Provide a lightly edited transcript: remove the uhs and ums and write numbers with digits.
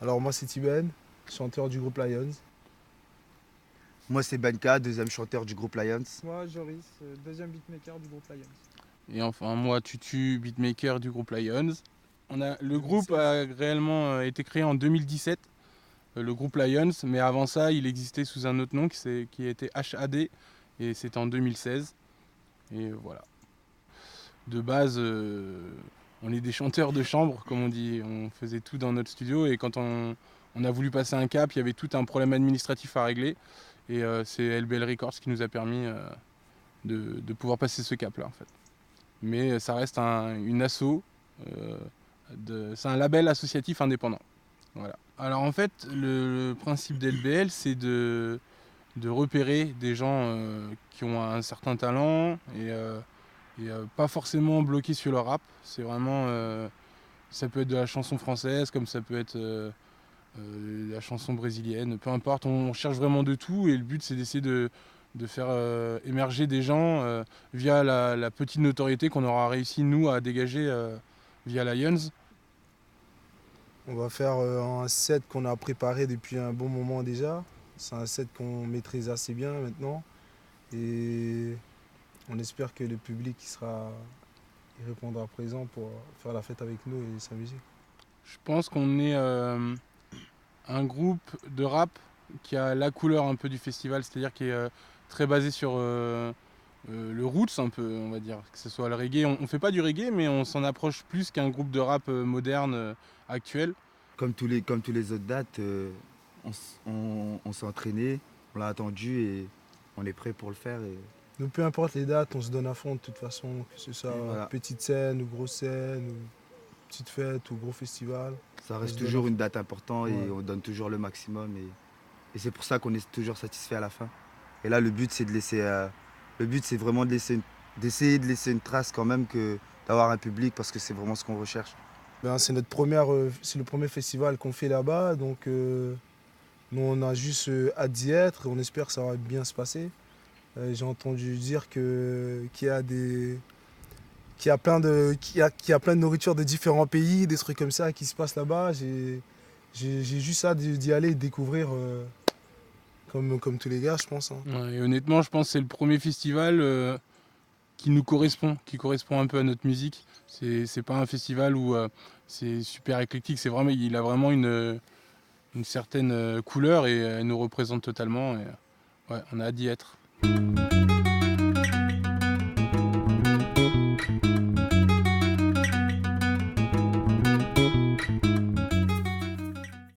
Alors moi c'est Tiben, chanteur du groupe Lions. Moi, c'est Benka, deuxième chanteur du groupe Lions. Moi, Joris, deuxième beatmaker du groupe Lions. Et enfin, moi, Tutu, beatmaker du groupe Lions. Le 2016. groupe a réellement été créé en 2017, le groupe Lions, mais avant ça, il existait sous un autre nom qui était HAD, et c'était en 2016. Et voilà. De base, on est des chanteurs de chambre, comme on dit. On faisait tout dans notre studio, et quand on a voulu passer un cap, il y avait tout un problème administratif à régler. Et c'est LBL Records qui nous a permis de pouvoir passer ce cap-là, en fait. Mais ça reste une asso, c'est un label associatif indépendant. Voilà. Alors en fait, le principe d'LBL, c'est de repérer des gens qui ont un certain talent et pas forcément bloqués sur le rap. C'est vraiment, ça peut être de la chanson française, comme ça peut être de la chanson brésilienne, peu importe. On cherche vraiment de tout, et le but c'est d'essayer de faire émerger des gens via la petite notoriété qu'on aura réussi nous à dégager via Lions. On va faire un set qu'on a préparé depuis un bon moment déjà. C'est un set qu'on maîtrise assez bien maintenant. Et on espère que le public il répondra présent pour faire la fête avec nous et s'amuser. Je pense qu'on est un groupe de rap qui a la couleur un peu du festival, c'est-à-dire qui est très basé sur le roots un peu, on va dire, que ce soit le reggae. On fait pas du reggae, mais on s'en approche plus qu'un groupe de rap moderne actuel. Comme tous les autres dates, on s'est entraîné, on l'a attendu et on est prêt pour le faire. Et Nous, peu importe les dates, on se donne à fond de toute façon, que ce soit voilà. petite scène ou grosse scène, ou petite fête ou gros festival. Ça On reste se donne toujours à une date importante et Ouais. on donne toujours le maximum. Et c'est pour ça qu'on est toujours satisfait à la fin. Et là, le but, c'est vraiment d'essayer de laisser une trace quand même, d'avoir un public, parce que c'est vraiment ce qu'on recherche. C'est le premier festival qu'on fait là-bas, donc nous on a juste hâte d'y être, on espère que ça va bien se passer. J'ai entendu dire qu'il y a plein de nourriture de différents pays, des trucs comme ça qui se passent là-bas. J'ai juste hâte d'y aller et de découvrir comme tous les gars, je pense. Hein. Ouais, et honnêtement, je pense que c'est le premier festival qui correspond un peu à notre musique. C'est pas un festival où c'est super éclectique, il a vraiment une certaine couleur, et elle nous représente totalement. Et, ouais, on a hâte d'y être.